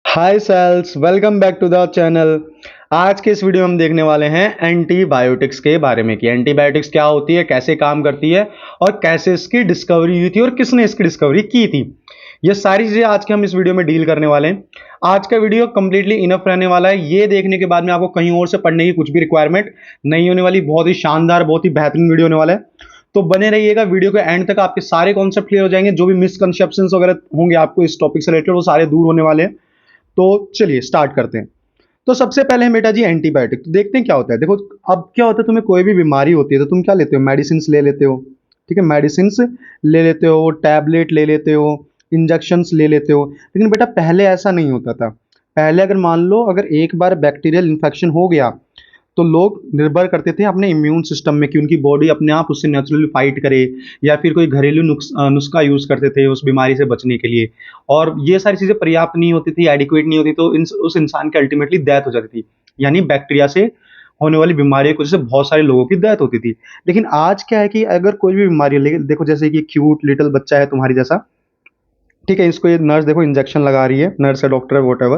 Hi cells, welcome back to the channel. आज के इस वीडियो में हम देखने वाले हैं एंटीबायोटिक्स के बारे में कि एंटीबायोटिक्स क्या होती है, कैसे काम करती है और कैसे इसकी डिस्कवरी हुई थी और किसने इसकी डिस्कवरी की थी। ये सारी चीज़ें आज के हम इस वीडियो में डील करने वाले हैं। आज का वीडियो कंप्लीटली इनफ रहने वाला है। ये देखने के बाद में आपको कहीं और से पढ़ने की कुछ भी रिक्वायरमेंट नहीं होने वाली। बहुत ही शानदार, बहुत ही बेहतरीन वीडियो होने वाला है। तो बने रहिएगा वीडियो के एंड तक, आपके सारे कॉन्सेप्ट क्लियर हो जाएंगे। जो भी मिसकंसेप्शंस वगैरह होंगे आपको इस टॉपिक से रिलेटेड, वो सारे दूर होने वाले हैं। तो चलिए स्टार्ट करते हैं। तो सबसे पहले हम बेटा जी एंटीबायोटिक तो देखते हैं क्या होता है। देखो, अब क्या होता है, तुम्हें कोई भी बीमारी होती है तो तुम क्या लेते हो? मेडिसिन ले लेते हो। ठीक है, मेडिसिन ले लेते हो, टैबलेट ले लेते हो, इंजेक्शंस ले लेते हो। लेकिन बेटा पहले ऐसा नहीं होता था। पहले अगर मान लो अगर एक बार बैक्टीरियल इन्फेक्शन हो गया तो लोग निर्भर करते थे अपने इम्यून सिस्टम में कि उनकी बॉडी अपने आप उससे नेचुरली फाइट करे, या फिर कोई घरेलू नुस्खा यूज करते थे उस बीमारी से बचने के लिए। और ये सारी चीजें पर्याप्त नहीं होती थी, एडिक्वेट नहीं होती, तो उस इंसान की अल्टीमेटली डेथ हो जाती थी। यानी बैक्टीरिया से होने वाली बीमारी की वजह से बहुत सारे लोगों की डेथ होती थी। लेकिन आज क्या है कि अगर कोई भी बीमारी है, लेकिन देखो जैसे कि क्यूट लिटिल बच्चा है तुम्हारी जैसा, ठीक है, इसको ये नर्स देखो इंजेक्शन लगा रही है, नर्स है, डॉक्टर है, वॉट एवर।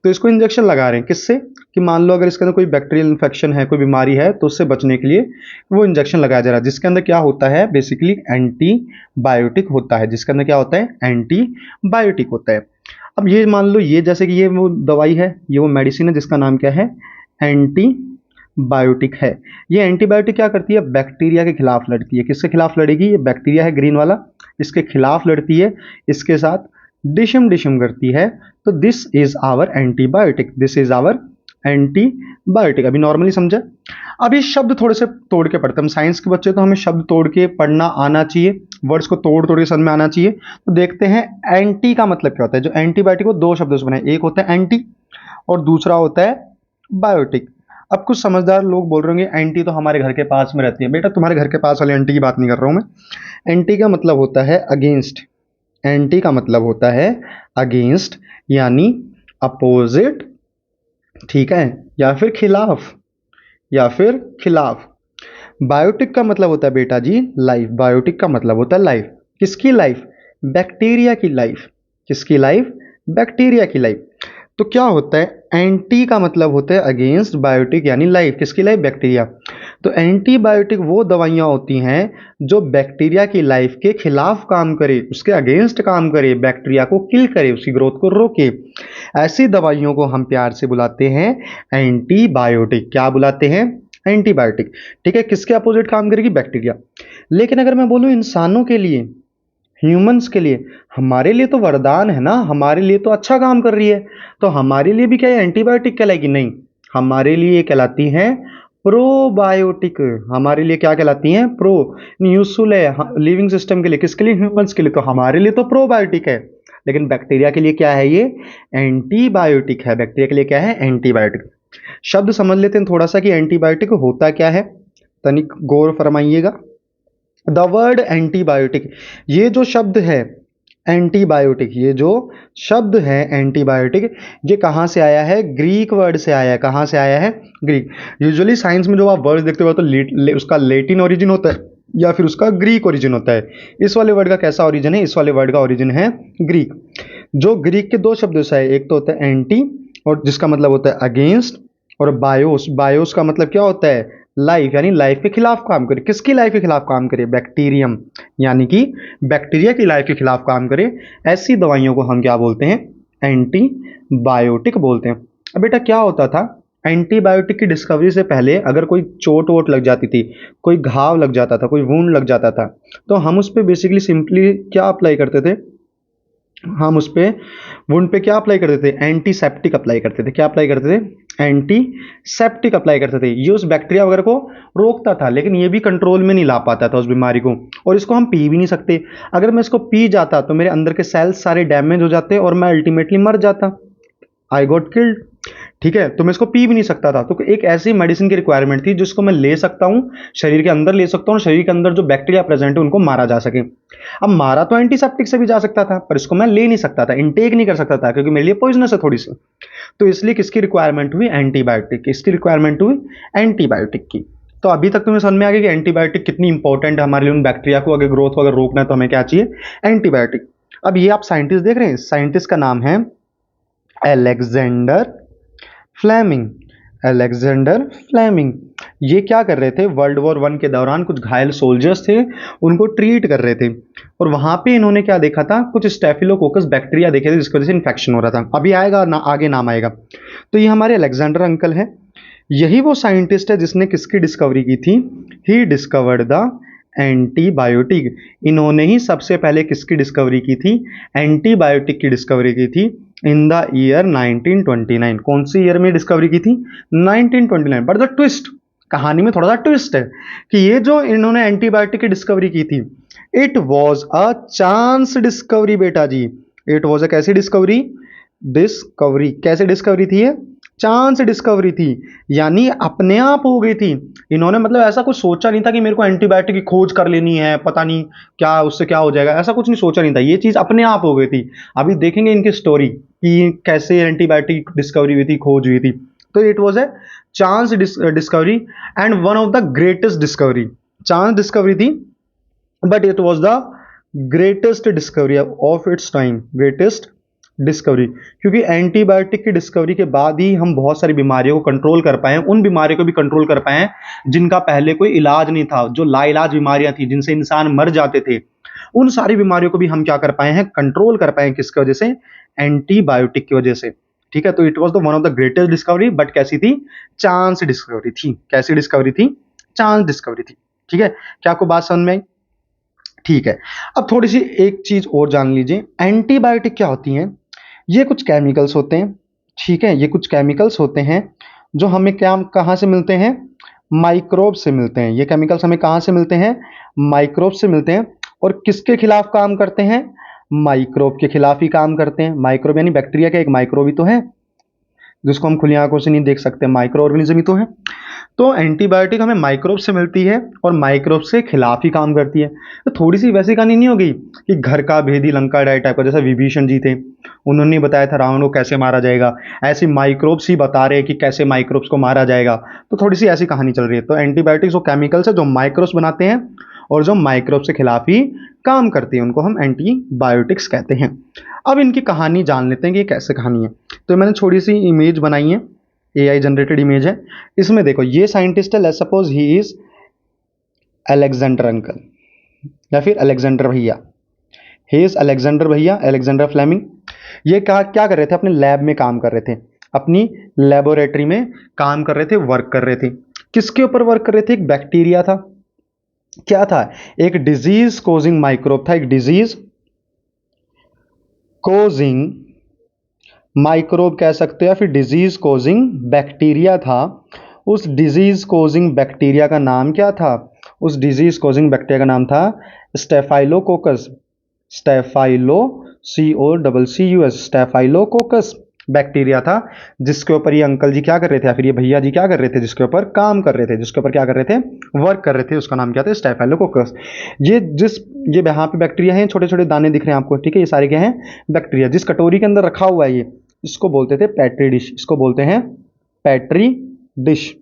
तो इसको इंजेक्शन लगा रहे हैं किससे? कि मान लो अगर इसके अंदर कोई बैक्टीरियल इन्फेक्शन है, कोई बीमारी है, तो उससे बचने के लिए वो इंजेक्शन लगाया जा रहा है, जिसके अंदर क्या होता है, बेसिकली एंटीबायोटिक होता है। जिसके अंदर क्या होता है? एंटीबायोटिक होता है। अब ये मान लो, ये जैसे कि ये वो दवाई है, ये वो मेडिसिन है जिसका नाम क्या है? एंटीबायोटिक है। ये एंटीबायोटिक क्या करती है? बैक्टीरिया के खिलाफ लड़ती है। किसके खिलाफ लड़ेगी? ये बैक्टीरिया है ग्रीन वाला, इसके खिलाफ लड़ती है, इसके साथ डिशम डिशम करती है। तो this is our antibiotic, this is our antibiotic. अभी नॉर्मली समझा। अभी शब्द थोड़े से तोड़ के पढ़ते हैं। हम साइंस के बच्चे, तो हमें शब्द तोड़ के पढ़ना आना चाहिए, वर्ड्स को तोड़ तोड़ के समझ में आना चाहिए। तो देखते हैं एंटी का मतलब क्या होता है। जो एंटीबायोटिक वो दो शब्दों से बना है, एक होता है एंटी और दूसरा होता है बायोटिक। अब कुछ समझदार लोग बोल रहे होंगे एंटी तो हमारे घर के पास में रहती है। बेटा तुम्हारे घर के पास वाले एंटी की बात नहीं कर रहा हूं मैं। एंटी का मतलब होता है अगेंस्ट। एंटी का मतलब होता है अगेंस्ट, यानी अपोजिट, ठीक है, या फिर खिलाफ, या फिर खिलाफ। बायोटिक का मतलब होता है बेटा जी लाइफ। बायोटिक का मतलब होता है लाइफ। किसकी लाइफ? बैक्टीरिया की लाइफ। किसकी लाइफ? बैक्टीरिया की लाइफ। तो क्या होता है? एंटी का मतलब होता है अगेंस्ट, बायोटिक यानी लाइफ। किसकी लाइफ? बैक्टीरिया। तो एंटीबायोटिक वो दवाइयाँ होती हैं जो बैक्टीरिया की लाइफ के खिलाफ काम करे, उसके अगेंस्ट काम करे, बैक्टीरिया को किल करे, उसकी ग्रोथ को रोके। ऐसी दवाइयों को हम प्यार से बुलाते हैं एंटीबायोटिक। क्या बुलाते हैं? एंटीबायोटिक। ठीक है, किसके अपोजिट काम करेगी? बैक्टीरिया। लेकिन अगर मैं बोलूं इंसानों के लिए, ह्यूमंस के लिए, हमारे लिए तो वरदान है ना, हमारे लिए तो अच्छा काम कर रही है। तो हमारे लिए भी क्या ये एंटीबायोटिक कहलाएगी? नहीं, हमारे लिए ये कहलाती हैं प्रोबायोटिक। हमारे लिए क्या कहलाती हैं? प्रो। यूजफुल है लिविंग सिस्टम के लिए। किसके लिए? ह्यूमंस के लिए। तो हमारे लिए तो प्रोबायोटिक है, लेकिन बैक्टीरिया के लिए क्या है? ये एंटीबायोटिक है। बैक्टीरिया के लिए क्या है? एंटीबायोटिक। शब्द समझ लेते हैं थोड़ा सा कि एंटीबायोटिक होता क्या है, तनिक गौर फरमाइएगा। द वर्ड एंटीबायोटिक, ये जो शब्द है एंटीबायोटिक, ये जो शब्द है एंटीबायोटिक, ये कहाँ से आया है? ग्रीक वर्ड से आया है। कहाँ से आया है? ग्रीक। यूजुअली साइंस में जो आप वर्ड देखते हो तो उसका लेटिन ओरिजिन होता है या फिर उसका ग्रीक ओरिजिन होता है। इस वाले वर्ड का कैसा ओरिजिन है? इस वाले वर्ड का ओरिजिन है ग्रीक। जो ग्रीक के दो शब्दों से है, एक तो होता है एंटी, और जिसका मतलब होता है अगेंस्ट, और बायोस। बायोस का मतलब क्या होता है? लाइफ, यानी लाइफ के खिलाफ काम करे। किसकी लाइफ के खिलाफ काम करे? बैक्टीरियम, यानी कि बैक्टीरिया की लाइफ के खिलाफ काम करे। ऐसी दवाइयों को हम क्या बोलते हैं? एंटीबायोटिक बोलते हैं। अब बेटा क्या होता था, एंटीबायोटिक की डिस्कवरी से पहले अगर कोई चोट वोट लग जाती थी, कोई घाव लग जाता था, कोई वूंड लग जाता था, तो हम उस पर बेसिकली सिंपली क्या अप्लाई करते थे? हम उस पे वुंड पे क्या अप्लाई करते थे? एंटीसेप्टिक अप्लाई करते थे। क्या अप्लाई करते थे? एंटीसेप्टिक अप्लाई करते थे। ये उस बैक्टीरिया वगैरह को रोकता था, लेकिन ये भी कंट्रोल में नहीं ला पाता था उस बीमारी को। और इसको हम पी भी नहीं सकते। अगर मैं इसको पी जाता तो मेरे अंदर के सेल्स सारे डैमेज हो जाते और मैं अल्टीमेटली मर जाता। I got killed. ठीक है, तो मैं इसको पी भी नहीं सकता था। तो एक ऐसी मेडिसिन की रिक्वायरमेंट थी जिसको मैं ले सकता हूं, शरीर के अंदर ले सकता हूं, और शरीर के अंदर जो बैक्टीरिया प्रेजेंट है उनको मारा जा सके। अब मारा तो एंटीसेप्टिक से भी जा सकता था, पर इसको मैं ले नहीं सकता था, इनटेक नहीं कर सकता था, क्योंकि मेरे लिए पॉइजनस है थोड़ी सी। तो इसलिए किसकी रिक्वायरमेंट हुई? एंटीबायोटिक। किसकी रिक्वायरमेंट हुई? एंटीबायोटिक की। तो अभी तक तुम्हें समझ में आ गया कि एंटीबायोटिक कितनी इंपॉर्टेंट है हमारे लिए। उन बैक्टीरिया को अगर ग्रोथ वगैरह रोकना है तो हमें क्या चाहिए? एंटीबायोटिक। अब ये आप साइंटिस्ट देख रहे हैं, साइंटिस्ट का नाम है अलेक्जेंडर फ्लेमिंग। अलेक्जेंडर फ्लेमिंग ये क्या कर रहे थे, वर्ल्ड वॉर वन के दौरान कुछ घायल सोल्जर्स थे, उनको ट्रीट कर रहे थे, और वहां पे इन्होंने क्या देखा था, कुछ स्टेफिलोकोकस बैक्टीरिया देखे थे जिसकी वजह से इन्फेक्शन हो रहा था। अभी आएगा ना, आगे नाम आएगा। तो ये हमारे अलेक्जेंडर अंकल है। यही वो साइंटिस्ट है जिसने किसकी डिस्कवरी की थी, ही डिस्कवर्ड द एंटीबायोटिक। इन्होंने ही सबसे पहले किसकी डिस्कवरी की थी, एंटीबायोटिक की डिस्कवरी की थी इन द ईयर 1929। कौन सी ईयर में डिस्कवरी की थी, 1929। बट द ट्विस्ट, कहानी में थोड़ा सा ट्विस्ट है कि ये जो इन्होंने एंटीबायोटिक की डिस्कवरी की थी, it was a chance discovery बेटा जी। इट वॉज अ कैसी डिस्कवरी, डिस्कवरी कैसे डिस्कवरी थी ये, चांस डिस्कवरी थी, यानी अपने आप हो गई थी। इन्होंने मतलब ऐसा कुछ सोचा नहीं था कि मेरे को एंटीबायोटिक की खोज कर लेनी है, पता नहीं क्या उससे क्या हो जाएगा, ऐसा कुछ नहीं सोचा नहीं था, ये चीज अपने आप हो गई थी। अभी देखेंगे इनकी स्टोरी कि कैसे एंटीबायोटिक डिस्कवरी हुई थी, खोज हुई थी। तो it was a chance discovery and one of the greatest discovery. Chance discovery थी but it was the greatest discovery of its time, greatest discovery. क्योंकि एंटीबायोटिक की डिस्कवरी के बाद ही हम बहुत सारी बीमारियों को कंट्रोल कर पाए, उन बीमारियों को भी कंट्रोल कर पाए जिनका पहले कोई इलाज नहीं था, जो लाइलाज बीमारियां थी जिनसे इंसान मर जाते थे, उन सारी बीमारियों को भी हम क्या कर पाए हैं, कंट्रोल कर पाए हैं। किसकी वजह से, एंटीबायोटिक की वजह से। ठीक है, तो it was the one of the greatest discovery, but कैसी थी, चांस डिस्कवरी थी। कैसी डिस्कवरी थी, चांस डिस्कवरी थी। ठीक है, क्या आपको बात समझ में आई? ठीक है, अब थोड़ी सी एक चीज और जान लीजिए, एंटीबायोटिक क्या होती हैं। ये कुछ केमिकल्स होते हैं, ठीक है, ये कुछ केमिकल्स होते हैं जो हमें क्या, कहाँ से मिलते हैं, माइक्रोब से मिलते हैं। ये केमिकल्स हमें कहाँ से मिलते हैं, माइक्रोब से मिलते हैं। और किसके खिलाफ काम करते हैं, माइक्रोब के खिलाफ ही काम करते हैं। माइक्रोब यानी बैक्टीरिया का एक माइक्रोब ही तो है जिसको हम खुली आंखों से नहीं देख सकते, माइक्रो ऑर्गेनिज्म ही तो है। तो एंटीबायोटिक हमें माइक्रोब से मिलती है और माइक्रोब से खिलाफ ही काम करती है। तो थोड़ी सी वैसी कहानी नहीं होगी कि घर का भेदी लंका डाय टाइप का, जैसा विभीषण जी थे, उन्होंने बताया था रावण को कैसे मारा जाएगा, ऐसे माइक्रोब्स ही बता रहे हैं कि कैसे माइक्रोब्स को मारा जाएगा। तो थोड़ी सी ऐसी कहानी चल रही है। तो एंटीबायोटिक्स वो केमिकल्स है जो माइक्रोब्स बनाते हैं और जो माइक्रोब से खिलाफ ही काम करती है, उनको हम एंटीबायोटिक्स कहते हैं। अब इनकी कहानी जान लेते हैं कि ये कैसे कहानी है। तो मैंने थोड़ी सी इमेज बनाई है, एआई जनरेटेड इमेज है। इसमें देखो, ये साइंटिस्ट है, let's suppose he is Alexander uncle या फिर अलेक्जेंडर भैया। ही इज अलेक्जेंडर भैया, अलेक्जेंडर फ्लेमिंग। ये क्या क्या कर रहे थे, अपने लैब में काम कर रहे थे, अपनी लेबोरेटरी में काम कर रहे थे, वर्क कर रहे थे। किसके ऊपर वर्क कर रहे थे, एक बैक्टीरिया था। क्या था, एक डिजीज कोजिंग माइक्रोब था, एक डिजीज कोजिंग माइक्रोब कह सकते हैं, फिर डिजीज कोजिंग बैक्टीरिया था। उस डिजीज कोजिंग बैक्टीरिया का नाम क्या था, उस डिजीज कोजिंग बैक्टीरिया का नाम था staphylococcus. Staphylo COCCUS, staphylococcus bacteria था, जिसके ऊपर ये अंकल जी क्या कर रहे थे, या फिर ये भैया जी क्या कर रहे थे, जिसके ऊपर काम कर रहे थे, जिसके ऊपर क्या कर रहे थे, वर्क कर रहे थे। उसका नाम क्या था, स्टेफाइलोकोकस। ये जिस, ये यहाँ पे बैक्टीरिया हैं, छोटे छोटे दाने दिख रहे हैं आपको, ठीक है, ये सारे क्या हैं, बैक्टीरिया। जिस कटोरी के अंदर रखा हुआ है ये, इसको बोलते थे पेट्री डिश, इसको बोलते हैं पेट्री डिश,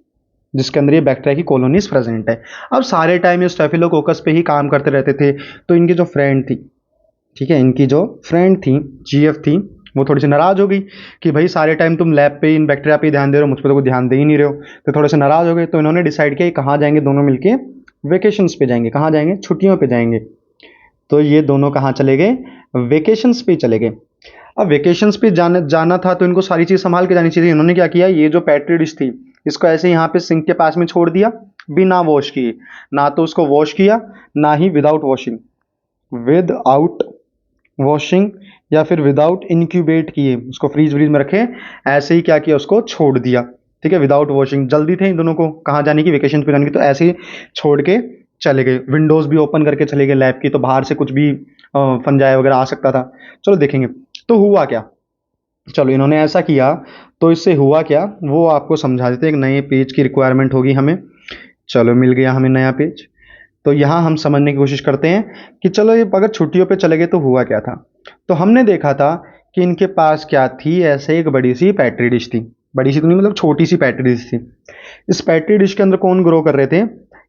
जिसके अंदर ये बैक्टीरिया की कॉलोनीज प्रेजेंट है। अब सारे टाइम ये स्टेफिलोकोकस पे ही काम करते रहते थे। तो इनकी जो फ्रेंड थी, ठीक है, इनकी जो फ्रेंड थी, GF थी, वो थोड़ी सी नाराज हो गई कि भाई सारे टाइम तुम लैब पे इन बैक्टीरिया पे ही ध्यान दे रहे हो, मुझ पर तो कोई ध्यान दे ही नहीं रहे हो। तो थोड़े से नाराज हो गए। तो इन्होंने डिसाइड किया कहाँ जाएंगे दोनों मिलके, वेकेशंस पे जाएंगे। कहाँ जाएंगे, छुट्टियों पे जाएंगे। तो ये दोनों कहाँ चले गए, वेकेशंस पे चले गए। अब वेकेशंस पे जाना था तो इनको सारी चीज़ संभाल के जानी चाहिए। इन्होंने क्या किया, ये जो पेट्री डिश थी इसको ऐसे यहाँ पे सिंक के पास में छोड़ दिया, बिना वॉश किए। ना तो उसको वॉश किया, ना ही विदाउट वॉशिंग, विदाउट वॉशिंग या फिर विदाउट इनक्यूबेट किए, उसको फ्रीज व्रीज में रखे, ऐसे ही क्या किया, उसको छोड़ दिया। ठीक है, विदाउट वॉशिंग। जल्दी थे इन दोनों को कहाँ जाने की, वेकेशन पे जाने की, तो ऐसे ही छोड़ के चले गए। विंडोज़ भी ओपन करके चले गए लैब की, तो बाहर से कुछ भी फंजाई वगैरह आ सकता था। चलो देखेंगे। तो हुआ क्या, चलो इन्होंने ऐसा किया तो इससे हुआ क्या वो आपको समझा देते हैं। एक नए पेज की रिक्वायरमेंट होगी हमें। चलो मिल गया हमें नया पेज। तो यहाँ हम समझने की कोशिश करते हैं कि चलो ये अगर छुट्टियों पे चले गए तो हुआ क्या था। तो हमने देखा था कि इनके पास क्या थी, ऐसे एक बड़ी सी पेट्री डिश थी। बड़ी सी तो नहीं, मतलब छोटी सी पेट्री डिश थी। इस पेट्री डिश के अंदर कौन ग्रो कर रहे थे,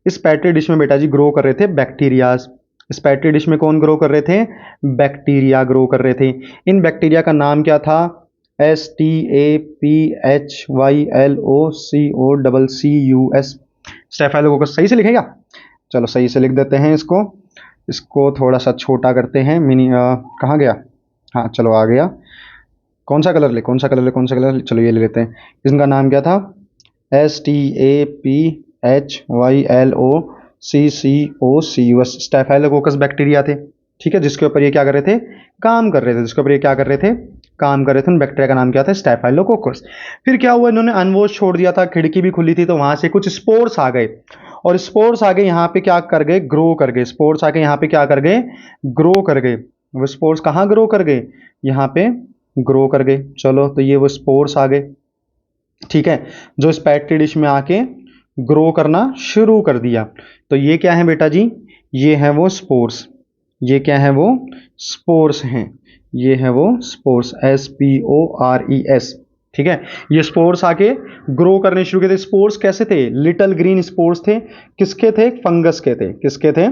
इस पेट्री डिश में बेटा जी ग्रो कर रहे थे बैक्टीरियाज। इस पेट्री डिश में कौन ग्रो कर रहे थे, बैक्टीरिया ग्रो कर रहे थे। इन बैक्टीरिया का नाम क्या था, STAPHYLOCOCCUS, स्टेफाइलोकोकस। सही से लिखेगा? चलो सही से लिख देते हैं इसको। इसको थोड़ा सा छोटा करते हैं। कहाँ गया? हाँ चलो आ गया। कौन सा कलर ले, कौन सा कलर ले, कौन सा कलर ले? चलो ये ले लेते हैं। इनका नाम क्या था? STAPHYLOCCOCUS, स्टेफाइलोकोकस बैक्टीरिया थे। ठीक है, जिसके ऊपर ये क्या कर रहे थे? काम कर रहे थे। जिसके ऊपर ये क्या कर रहे थे? काम कर रहे थे। उन बैक्टीरिया का नाम क्या था? स्टेफाइलोकोकस। फिर क्या हुआ, इन्होंने अनवॉश छोड़ दिया था, खिड़की भी खुली थी, तो वहां से कुछ स्पोर्स आ गए, और स्पोर्स आगे यहाँ पे क्या कर गए? ग्रो कर गए। स्पोर्स आके यहाँ पे क्या कर गए? ग्रो कर गए। वो स्पोर्स कहाँ ग्रो कर गए? यहाँ पे ग्रो कर गए। चलो तो ये वो स्पोर्स आ गए, ठीक है, जो इस पेट्री डिश में आके ग्रो करना शुरू कर दिया। तो ये क्या है बेटा जी? ये है वो स्पोर्स। ये क्या है? वो स्पोर्स हैं। ये है वो स्पोर्स, SPORES। ठीक है, ये स्पोर्स आके ग्रो करने शुरू किए थे। स्पोर्स कैसे थे? लिटिल ग्रीन स्पोर्स थे। किसके थे? फंगस के थे। किसके थे?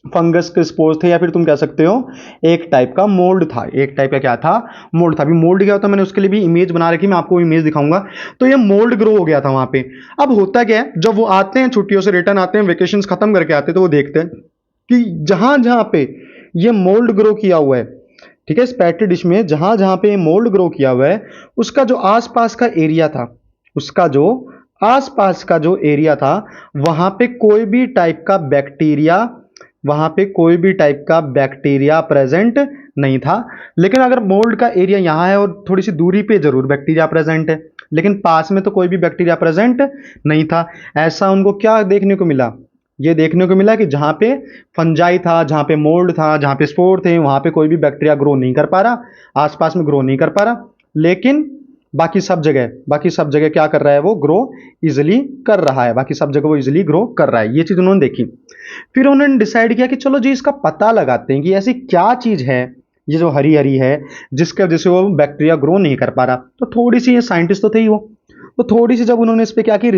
फंगस के स्पोर्स थे, या फिर तुम कह सकते हो एक टाइप का मोल्ड था। एक टाइप का क्या था? मोल्ड था। अभी मोल्ड क्या होता है, मैंने उसके लिए भी इमेज बना रखी, मैं आपको इमेज दिखाऊंगा। तो ये मोल्ड ग्रो हो गया था वहां पे। अब होता क्या है, जब वो आते हैं छुट्टियों से रिटर्न आते हैं, वेकेशन खत्म करके आते हैं, तो वो देखते हैं कि जहां जहां पे ये मोल्ड ग्रो किया हुआ है, ठीक है, इस पेट्री डिश में जहां जहां पे मोल्ड ग्रो किया हुआ है, उसका जो आसपास का एरिया था, उसका जो आसपास का जो एरिया था, वहां पे कोई भी टाइप का बैक्टीरिया, वहां पे कोई भी टाइप का बैक्टीरिया प्रेजेंट नहीं था। लेकिन अगर मोल्ड का एरिया यहां है और थोड़ी सी दूरी पे जरूर बैक्टीरिया प्रेजेंट है, लेकिन पास में तो कोई भी बैक्टीरिया प्रेजेंट नहीं था। ऐसा उनको क्या देखने को मिला? ये देखने को मिला कि जहां पे फंजाई था, जहां पे मोल्ड था, जहां पे स्पोर थे, वहां पे कोई भी बैक्टीरिया ग्रो नहीं कर पा रहा, आसपास में ग्रो नहीं कर पा रहा। लेकिन बाकी सब जगह क्या कर रहा है? वो ग्रो इजिली कर रहा है। बाकी सब जगह वो इजिली ग्रो कर रहा है। ये चीज उन्होंने देखी। फिर उन्होंने डिसाइड किया कि चलो जी इसका पता लगाते हैं कि ऐसी क्या चीज है ये जो हरी हरी है, जिसके वजह से वो बैक्टीरिया ग्रो नहीं कर पा रहा। तो थोड़ी सी, ये साइंटिस्ट तो थे ही वो, तो थोड़ी सी जब उन्होंने इस पे क्या की,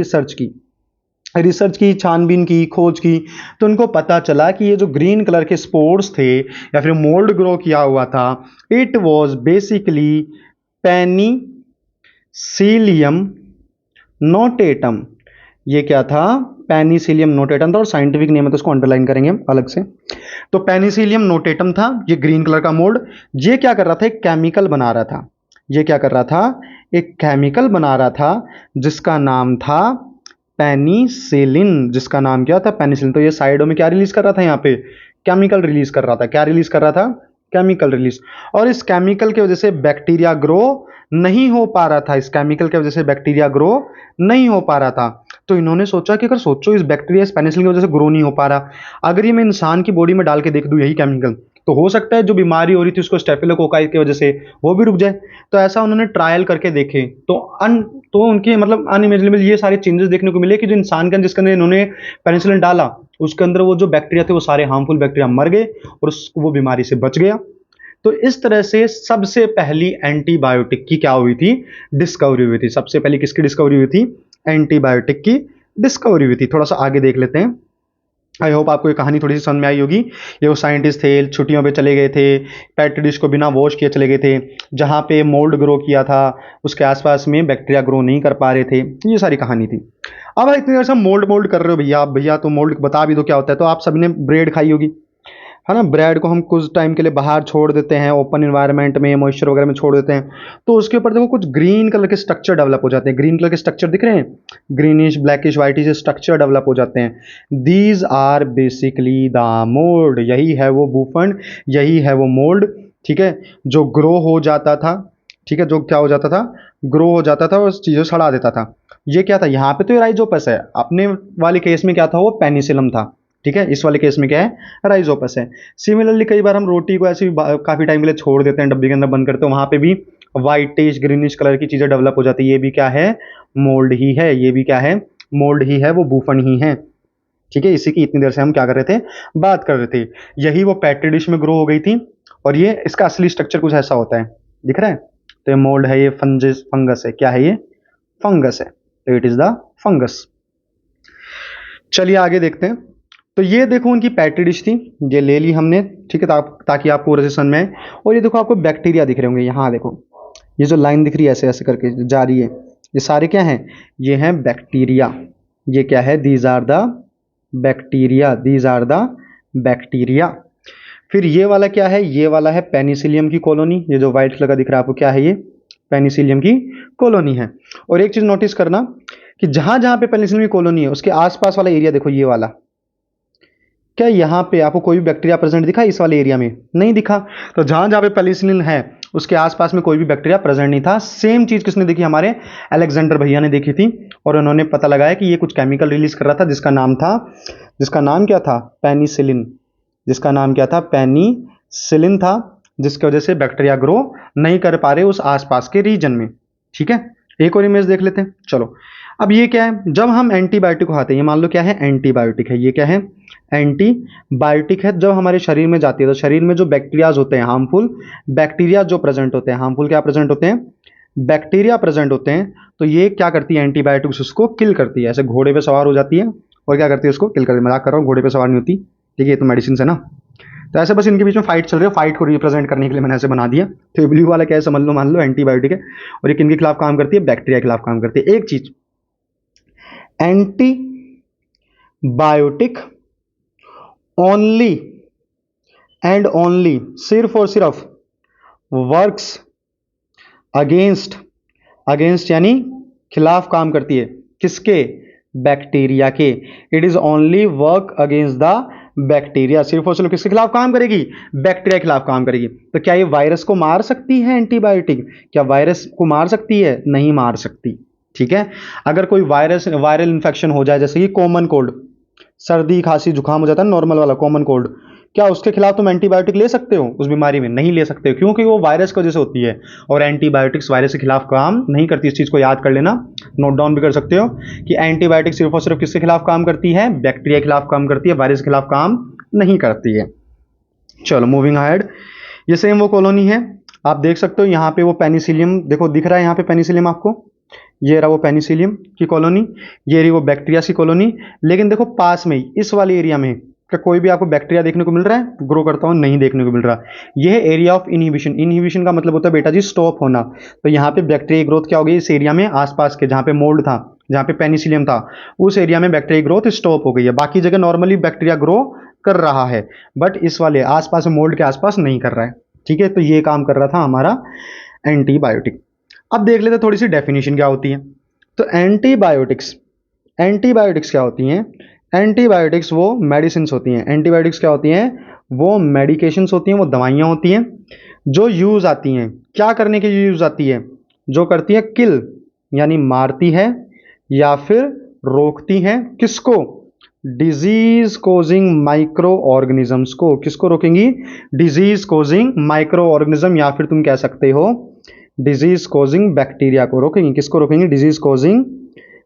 रिसर्च की, छानबीन की, खोज की, तो उनको पता चला कि ये जो ग्रीन कलर के स्पोर्स थे या फिर मोल्ड ग्रो किया हुआ था, it was basically Penicillium notatum. ये क्या था? पेनिसिलियम नोटेटम था, और साइंटिफिक नेम है तो उसको अंडरलाइन करेंगे हम अलग से। तो पेनिसिलियम नोटेटम था ये ग्रीन कलर का मोल्ड। ये क्या कर रहा था? एक केमिकल बना रहा था। ये क्या कर रहा था? एक केमिकल बना रहा था, जिसका नाम था पेनिसिलिन। जिसका नाम क्या था? पेनिसिलिन। तो ये साइडों में क्या रिलीज कर रहा था? यहाँ पे केमिकल रिलीज कर रहा था। क्या रिलीज कर रहा था? Chemical release. और इस केमिकल की वजह से बैक्टीरिया ग्रो नहीं हो पा रहा था। इस केमिकल की वजह से बैक्टीरिया ग्रो नहीं हो पा रहा था। तो इन्होंने सोचा कि अगर सोचो इस बैक्टीरिया, इस पेनिसिलिन की वजह से ग्रो नहीं हो पा रहा, अगर ये मैं इंसान की बॉडी में डाल के देख दूं यही केमिकल, तो हो सकता है जो बीमारी हो रही थी उसको स्टेफिलोकोकाई की वजह से वो भी रुक जाए। तो ऐसा उन्होंने ट्रायल करके देखे, तो उनके मतलब अनइमेजिनेबल ये सारे चेंजेस देखने को मिले कि जो इंसान के अंदर, जिसके अंदर इन्होंने पेनिसिलिन डाला, उसके अंदर वो जो बैक्टीरिया थे वो सारे हार्मफुल बैक्टीरिया मर गए और वो बीमारी से बच गया। तो इस तरह से सबसे पहली एंटीबायोटिक की क्या हुई थी? डिस्कवरी हुई थी। सबसे पहले किसकी डिस्कवरी हुई थी? एंटीबायोटिक की डिस्कवरी हुई थी। थोड़ा सा आगे देख लेते हैं। आई होप आपको ये कहानी थोड़ी सी समझ में आई होगी। ये वो साइंटिस्ट थे, छुट्टियों पे चले गए थे, पेट्री डिश को बिना वॉश किए चले गए थे, जहां पे मोल्ड ग्रो किया था उसके आसपास में बैक्टीरिया ग्रो नहीं कर पा रहे थे। ये सारी कहानी थी। अब इतनी देर से मोल्ड मोल्ड कर रहे हो भैया, आप भैया तो मोल्ड बता भी दो क्या होता है। तो आप सबने ब्रेड खाई होगी, है ना? ब्रेड को हम कुछ टाइम के लिए बाहर छोड़ देते हैं, ओपन इन्वायरमेंट में, मॉइस्चर वगैरह में छोड़ देते हैं, तो उसके ऊपर देखो कुछ ग्रीन कलर के स्ट्रक्चर डेवलप हो जाते हैं। ग्रीन कलर के स्ट्रक्चर दिख रहे हैं, greenish blackish whitish structure develop हो जाते हैं। These are basically the mould. यही है वो भूखंड, यही है वो मोल्ड, ठीक है, जो ग्रो हो जाता था। ठीक है, जो क्या हो जाता था? ग्रो हो जाता था और चीज़ें सड़ा देता था। ये क्या था? यहाँ पे तो राइजोपस है, अपने वाले केस में क्या था? वो पेनिसिलम था। ठीक है, इस वाले केस में क्या है? राइजोपस है। सिमिलरली कई बार हम रोटी को ऐसे काफी टाइम के लिए छोड़ देते हैं, डब्बे के अंदर बंद करते हैं, वहां पे भी व्हाइटिश ग्रीनिश कलर की चीजें डेवलप हो जाती है। ये भी क्या है? मोल्ड ही है। ये भी क्या है? मोल्ड ही है, वो बूफन ही है। ठीक है, इसी की इतनी देर से हम क्या कर रहे थे? बात कर रहे थे। यही वो पेट्री डिश में ग्रो हो गई थी, और ये इसका असली स्ट्रक्चर कुछ ऐसा होता है, दिख रहा है? तो ये मोल्ड है, ये फंगस है। क्या है ये? फंगस है। तो इट इज द फंगस। चलिए आगे देखते हैं। तो ये देखो उनकी पेट्री डिश थी, ये ले ली हमने, ठीक है, ताकि आपको पूरे से समझ में आए। और ये देखो आपको बैक्टीरिया दिख रहे होंगे, यहाँ देखो, ये जो लाइन दिख रही है ऐसे ऐसे करके जो जा रही है, ये सारे क्या हैं? ये हैं बैक्टीरिया। ये क्या है? These are the bacteria, these are the bacteria. फिर ये वाला क्या है? ये वाला है पेनिसिलियम की कॉलोनी। ये जो व्हाइट कलर का दिख रहा है आपको, क्या है ये? पेनिसिलियम की कॉलोनी है। और एक चीज नोटिस करना कि जहां जहां पे पेनिसिलियम की कॉलोनी है उसके आसपास वाला एरिया देखो, ये वाला, क्या यहाँ पे आपको कोई भी बैक्टीरिया प्रेजेंट दिखा? इस वाले एरिया में नहीं दिखा। तो जहां जहां पे पेनिसिलिन है उसके आसपास में कोई भी बैक्टीरिया प्रेजेंट नहीं था। सेम चीज किसने देखी? हमारे अलेक्जेंडर भैया ने देखी थी, और उन्होंने पता लगाया कि ये कुछ केमिकल रिलीज कर रहा था जिसका नाम क्या था? पेनिसिलिन। जिसका नाम क्या था? पेनिसिलिन था, जिसकी वजह से बैक्टीरिया ग्रो नहीं कर पा रहे उस आसपास के रीजन में। ठीक है, एक और इमेज देख लेते हैं। चलो, अब ये क्या है? जब हम एंटीबायोटिक को खाते हैं, ये मान लो क्या है? एंटीबायोटिक है। ये क्या है? एंटीबायोटिक है। जब हमारे शरीर में जाती है तो शरीर में जो बैक्टीरियाज होते हैं, हार्मफुल बैक्टीरिया जो प्रेजेंट होते हैं, हार्मफुल क्या प्रेजेंट होते हैं? बैक्टीरिया प्रेजेंट होते हैं। तो ये क्या करती है? एंटीबायोटिक्स उसको किल करती है। ऐसे घोड़े पे सवार हो जाती है और क्या करती है? उसको किल करती है। मजाक कर रहा हूँ, घोड़े पे सवार नहीं होती, ठीक है, ये तो मेडिसिन है ना। तो ऐसे बस इनके बीच में फाइट चल रही है, फाइट को रिप्रेजेंट करने के लिए मैंने ऐसे बना दिया। तो ये ब्लू वाला क्या है? समझ लो, मान लो एंटीबायोटिक है, और ये किनके खिलाफ काम करती है? बैक्टीरिया के खिलाफ काम करती है। एक चीज, एंटीबायोटिक ओनली एंड ओनली, सिर्फ और सिर्फ वर्क्स अगेंस्ट, अगेंस्ट यानी खिलाफ काम करती है। किसके? बैक्टीरिया के। It is only work against the bacteria. सिर्फ और सिर्फ किसके खिलाफ काम करेगी? बैक्टीरिया के खिलाफ काम करेगी। तो क्या ये वायरस को मार सकती है एंटीबायोटिक? क्या वायरस को मार सकती है? नहीं मार सकती। ठीक है, अगर कोई वायरल इंफेक्शन हो जाए, जैसे कि कॉमन कोल्ड, सर्दी खांसी जुकाम हो जाता है नॉर्मल वाला कॉमन कोल्ड, क्या उसके खिलाफ तुम एंटीबायोटिक ले सकते हो? उस बीमारी में नहीं ले सकते हो, क्योंकि वो वायरस की वजह से होती है, और एंटीबायोटिक्स वायरस के खिलाफ काम नहीं करती। इस चीज को याद कर लेना, नोट डाउन भी कर सकते हो कि एंटीबायोटिक सिर्फ और सिर्फ किसके खिलाफ काम करती है? बैक्टीरिया के खिलाफ काम करती है, वायरस के खिलाफ काम नहीं करती है। चलो मूविंग अहेड, ये सेम वो कॉलोनी है, आप देख सकते हो यहाँ पे वो पेनिसिलियम देखो दिख रहा है, यहाँ पे पेनिसिलियम आपको, ये रहा वो पेनिसिलियम की कॉलोनी, ये रही वो बैक्टीरिया की कॉलोनी। लेकिन देखो पास में इस वाले एरिया में क्या कोई भी आपको बैक्टीरिया देखने को मिल रहा है ग्रो करता हूं? नहीं देखने को मिल रहा। यह एरिया ऑफ इनहिबिशन, इनहिबिशन का मतलब होता है बेटा जी स्टॉप होना। तो यहाँ पे बैक्टीरिया ग्रोथ क्या हो गई? इस एरिया में आसपास के जहाँ पे मोल्ड था, जहाँ पे पेनिसिलियम था, उस एरिया में बैक्टीरिया ग्रोथ स्टॉप हो गई है। बाकी जगह नॉर्मली बैक्टीरिया ग्रो कर रहा है, बट इस वाले आसपास मोल्ड के आसपास नहीं कर रहा है। ठीक है, तो ये काम कर रहा था हमारा एंटीबायोटिक। अब देख लेते थोड़ी सी डेफिनेशन क्या होती है। तो एंटीबायोटिक्स, एंटीबायोटिक्स क्या होती हैं? एंटीबायोटिक्स वो मेडिसिन होती हैं। एंटीबायोटिक्स क्या होती हैं? वो मेडिकेशंस होती हैं, वो दवाइयाँ होती हैं जो यूज आती हैं, क्या करने के लिए यूज आती है? जो करती है किल, यानी मारती है या फिर रोकती हैं। किसको? डिजीज कोजिंग माइक्रो ऑर्गेनिजम्स को। किसको रोकेंगी? डिजीज कोजिंग माइक्रो ऑर्गेनिज्म, या फिर तुम कह सकते हो डिजीज कोजिंग बैक्टीरिया को रोकेंगी। किसको रोकेंगी? डिजीज कोजिंग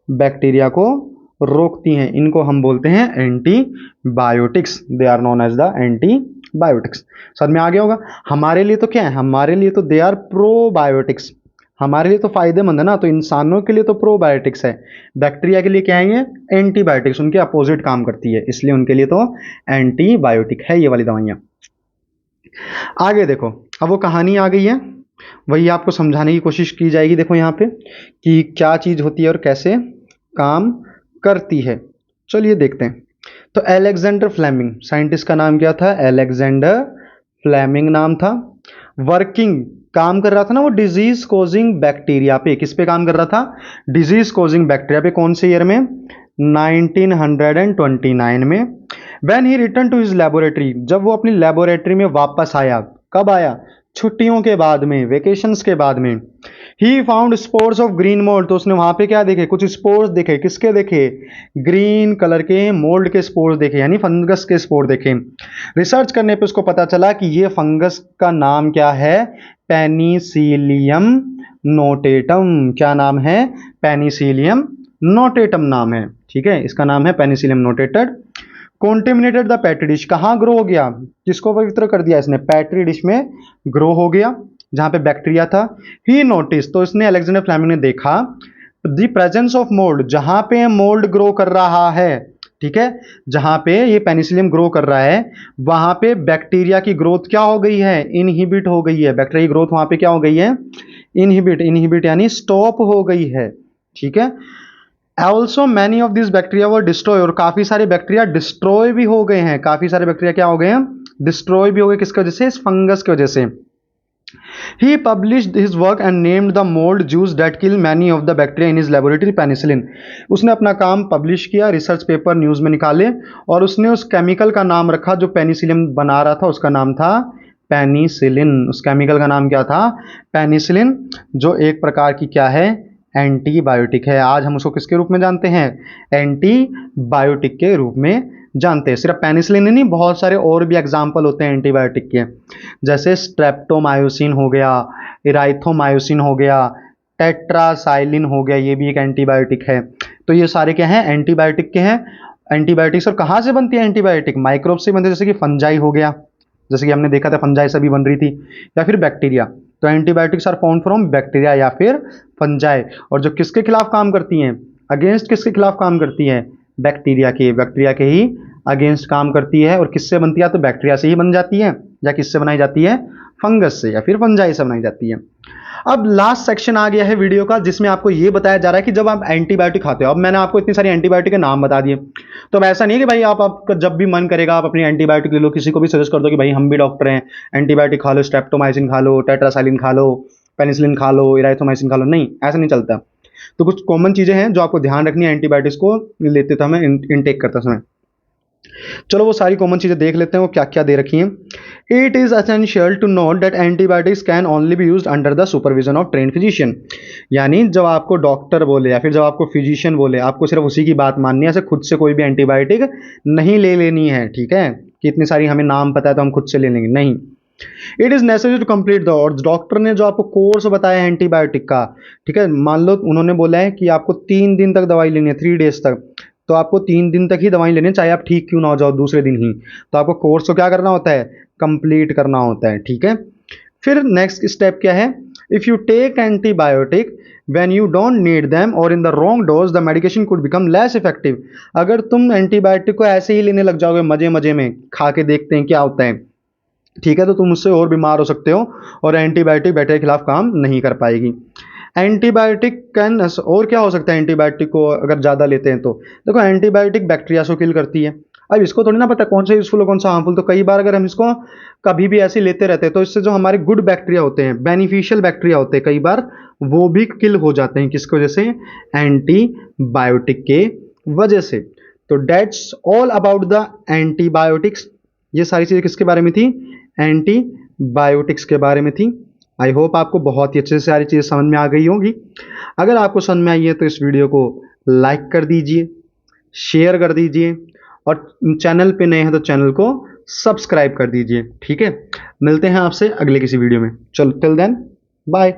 बैक्टीरिया को रोकती हैं। इनको हम बोलते हैं antibiotics. They are known as the antibiotics. समझ में आ गया होगा? हमारे लिए तो क्या है? हमारे लिए तो दे आर प्रोबायोटिक्स, हमारे लिए तो फायदेमंद है ना। तो इंसानों के लिए तो प्रोबायोटिक्स है, बैक्टीरिया के लिए क्या है? ये एंटीबायोटिक्स, उनके अपोजिट काम करती है, इसलिए उनके लिए तो एंटीबायोटिक है ये वाली दवाइयां। आगे देखो, अब वो कहानी आ गई है, वही आपको समझाने की कोशिश की जाएगी। देखो यहाँ पे कि क्या चीज होती है और कैसे काम करती है। चलिए देखते हैं। तो अलेक्जेंडर फ्लेमिंग, साइंटिस्ट का नाम क्या था? अलेक्जेंडर फ्लेमिंग नाम था। वर्किंग, काम कर रहा था ना वो डिजीज कोजिंग बैक्टीरिया पे। किस पे काम कर रहा था? डिजीज कोजिंग बैक्टीरिया पे। कौन से ईयर में? 1929 में। When he return to his laboratory, जब वो अपनी लेबोरेटरी में वापस आया। कब आया? छुट्टियों के बाद में, वेकेशंस के बाद में। He found spores of green mould, तो उसने वहां पे क्या देखे? कुछ स्पोर्स देखे। किसके देखे? ग्रीन कलर के मोल्ड के स्पोर्स देखे, यानी फंगस के स्पोर देखे। रिसर्च करने पे उसको पता चला कि ये फंगस का नाम क्या है? Penicillium notatum. क्या नाम है? पेनिसिलियम नोटेटम नाम है। ठीक है, इसका नाम है penicillium notatum. Contaminated the petri dish, कहाँ ग्रो हो गया? किसको पवित्र कर दिया इसने? पेट्री डिश में ग्रो हो गया, जहां पे बैक्टीरिया था। ही नोटिस, तो इसने अलेक्जेंडर फ्लेमिंग ने देखा द प्रेजेंस ऑफ मोल्ड, जहां पे मोल्ड ग्रो कर रहा है, ठीक है, जहां पे ये पेनिसिलियम ग्रो कर रहा है वहां पे बैक्टीरिया की ग्रोथ क्या हो गई है, इनहिबिट हो गई है। बैक्टीरिया की ग्रोथ वहां पे क्या हो गई है, इनहिबिट यानी स्टॉप हो गई है। ठीक है, also many of this bacteria were destroy, और काफी सारे बैक्टीरिया डिस्ट्रॉय भी हो गए हैं। काफी सारे बैक्टीरिया क्या हो गए हैं, डिस्ट्रॉय भी हो गए। किसकी वजह से, इस फंगस की वजह से। He published his work and named the mold juice that kill many of the bacteria in his laboratory penicillin. उसने अपना काम पब्लिश किया, रिसर्च पेपर न्यूज़ में निकाले, और उसने उस केमिकल का नाम रखा जो पेनिसिलिन बना रहा था, उसका नाम था पेनिसिलिन। उस केमिकल का नाम क्या था, पेनिसिलिन, जो एक प्रकार की क्या है, एंटीबायोटिक है। आज हम उसको किसके रूप में जानते हैं, एंटीबायोटिक के रूप में जानते हैं। सिर्फ पेनिसिलिन नहीं, बहुत सारे और भी एग्जाम्पल होते हैं एंटीबायोटिक के, जैसे स्ट्रेप्टोमायोसिन हो गया, इराइथोमायोसिन हो गया, टेट्रासाइलिन हो गया, ये भी एक एंटीबायोटिक है। तो ये सारे क्या हैं, एंटीबायोटिक के हैं। एंटीबायोटिक्स और कहाँ से बनती है एंटीबायोटिक, माइक्रोब से बनती है, जैसे कि फंजाई हो गया, जैसे कि हमने देखा था फंजाई से भी बन रही थी, या फिर बैक्टीरिया। तो antibiotics are found from bacteria या फिर फंजाई। और जो किसके खिलाफ काम करती हैं, अगेंस्ट किसके खिलाफ काम करती है, बैक्टीरिया के ही अगेंस्ट काम करती है। और किससे बनती है, तो बैक्टीरिया से ही बन जाती है, या किससे बनाई जाती है, फंगस से या फिर फंजाई से बनाई जाती है। अब लास्ट सेक्शन आ गया है वीडियो का, जिसमें आपको ये बताया जा रहा है कि जब आप एंटीबायोटिक खाते हो, अब मैंने आपको इतनी सारी एंटीबायोटिक के नाम बता दिए, तो अब ऐसा नहीं है कि भाई आपका जब भी मन करेगा आप अपनी एंटीबायोटिक ले लो, किसी को भी सजेस्ट कर दो कि भाई हम भी डॉक्टर हैं, एंटीबायोटिक खा लो, स्ट्रेप्टोमाइसिन खा लो, टेट्रासाइलिन खा लो, पेनिसिलिन खा लो, इराइथोमाइसिन खा लो। नहीं, ऐसा नहीं चलता। तो कुछ कॉमन चीजें हैं जो आपको ध्यान रखनी है एंटीबायोटिक्स को लेते समय, इनटेक करते समय। चलो वो सारी कॉमन चीजें देख लेते हैं वो क्या क्या दे रखी हैं। It is essential to note that antibiotics can only be used under the supervision of train physician. यानी जब आपको डॉक्टर बोले या फिर जब आपको फिजिशियन बोले, आपको सिर्फ उसी की बात माननी है, ऐसे खुद से कोई भी एंटीबायोटिक नहीं ले लेनी है। ठीक है, कि इतनी सारी हमें नाम पता है तो हम खुद से ले लेंगे, नहीं। It is necessary to complete the, और डॉक्टर ने जो आपको कोर्स बताया है एंटीबायोटिक का, ठीक है, मान लो उन्होंने बोला है कि आपको 3 दिन तक दवाई लेनी है, 3 डेज तक, तो आपको 3 दिन तक ही दवाई लेनी है, चाहे आप ठीक क्यों ना हो जाओ दूसरे दिन ही। तो आपको कोर्स को क्या करना होता है, कंप्लीट करना होता है। ठीक है, फिर नेक्स्ट स्टेप क्या है, if you take antibiotic when you don't need them or in the wrong dose the medication could become less effective। अगर तुम एंटीबायोटिक को ऐसे ही लेने लग जाओगे मजे मजे में, खा के देखते हैं क्या होता है, ठीक है, तो तुम उससे और बीमार हो सकते हो, और एंटीबायोटिक बैक्टीरिया के खिलाफ काम नहीं कर पाएगी। एंटीबायोटिक कैन, और क्या हो सकता है एंटीबायोटिक को अगर ज़्यादा लेते हैं तो, देखो एंटीबायोटिक बैक्टीरिया को किल करती है। अब इसको थोड़ी ना पता कौन सा यूजफुल है कौन सा हार्मफुल, तो कई बार अगर हम इसको कभी भी ऐसे लेते रहते हैं तो इससे जो हमारे गुड बैक्टीरिया होते हैं, बेनिफिशियल बैक्टीरिया होते हैं, कई बार वो भी किल हो जाते हैं। किसकी वजह से, एंटीबायोटिक के वजह से। तो that's all about the antibiotics. ये सारी चीज़ें किसके बारे में थी, एंटीबायोटिक्स के बारे में थी। आई होप आपको बहुत ही अच्छे से सारी चीज़ें समझ में आ गई होंगी। अगर आपको समझ में आई है तो इस वीडियो को लाइक कर दीजिए, शेयर कर दीजिए, और चैनल पे नए हैं तो चैनल को सब्सक्राइब कर दीजिए। ठीक है, मिलते हैं आपसे अगले किसी वीडियो में। चलो टिल देन, बाय।